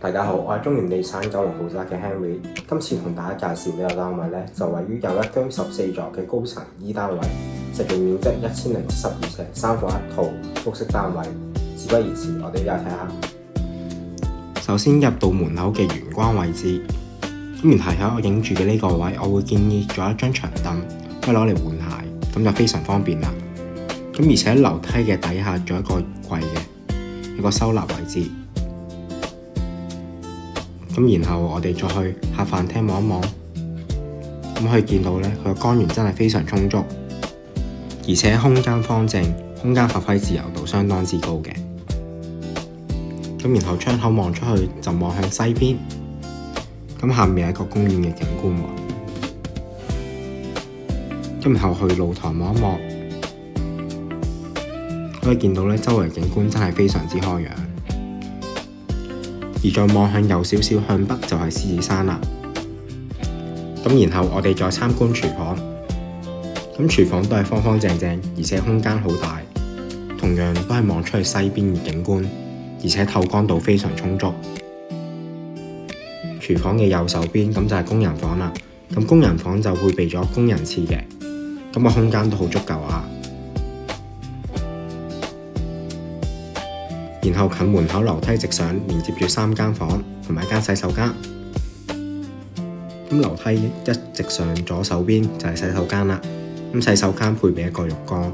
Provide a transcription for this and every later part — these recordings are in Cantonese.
大家好，我係中原地產九龍豪宅嘅 Henry， 今次同大家介紹呢個單位呢，就位於又一居14座嘅高層 E 單位，實用面積1072尺，3房1套複式單位。事不宜遲，我哋而家睇下。首先入到門口嘅玄關位置，咁然後喺我影住嘅呢個位，我會建議做一張長凳，可以攞嚟換鞋，咁就非常方便啦。咁而且喺樓梯嘅底下仲有一個櫃嘅，一個收納位置。咁然後我哋再去客飯廳望一望，咁可以見到呢，佢個光源真係非常充足，而且空間方正，空間發揮自由度相當之高嘅。咁然後窗口望出去就望向西邊，咁下面係一個公園嘅景觀喎。咁然後去露台望一望，可以見到呢，周圍景觀真係非常之開揚。而再望向右少少向北就係獅子山啦。咁然後我哋再參觀廚房，咁廚房都係方方正正，而且空間好大，同樣都係望出去西邊嘅景觀，而且透光度非常充足。廚房嘅右手邊咁就係工人房啦。咁工人房就配備咗工人廁嘅，咁個空間都好足夠啊。然後近門口樓梯直上，連接住3間房同埋一間洗手間。咁樓梯一直上左手邊就係洗手間啦。咁洗手間配備一個浴缸，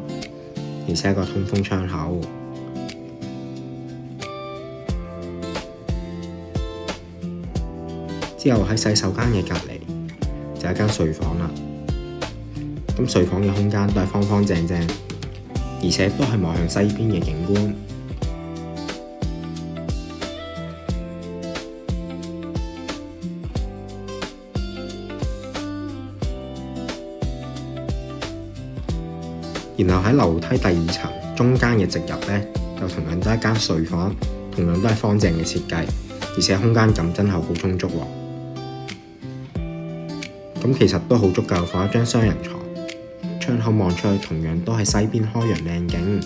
而且一個通風窗口。之後喺洗手間嘅隔離就係一間睡房啦。咁睡房嘅空間都係方方正正，而且都係望向西邊嘅景觀。然後喺樓梯第2層中間嘅直入呢，就同樣都係一間睡房，同樣都係方正嘅設計，而且空間感真係好充足喎。咁其實都好足夠放一張雙人床，窗口望出去同樣都係西邊開揚靚景。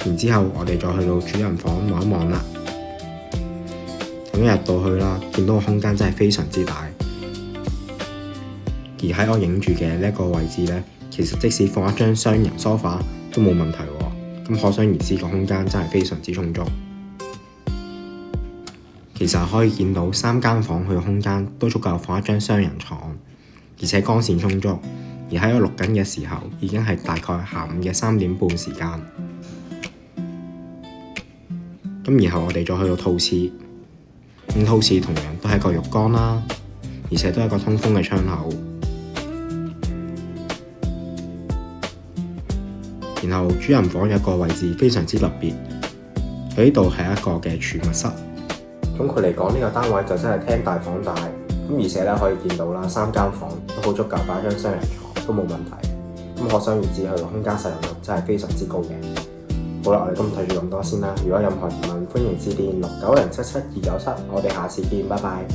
然之後我哋再去到主人房望一望啦。咁一入到去啦，見到個空間真係非常之大。而喺我影住嘅呢一個位置呢，其實即使放一張雙人梳化都冇問題喎。咁可想而知個空間真係非常之充足。其實可以見到3間房佢嘅空間都足夠放一張雙人床，而且光線充足。而喺我錄緊嘅時候，已經係大概下午嘅3點半時間。咁然後我哋再去到套廁，咁套廁同樣都係一個浴缸啦，而且都係一個通風嘅窗口。然後主人房有一個位置非常之特別，佢呢度係一個嘅儲物室。總括嚟講，呢個單位就真係廳大房大，咁而且咧可以見到啦，3間房都好足夠擺張雙人床都冇問題。咁可想而知佢個空間使用率真係非常之高嘅。好啦，我哋今日睇住咁多先啦。如果有任何疑問，歡迎致電690772297，我哋下次見，拜拜。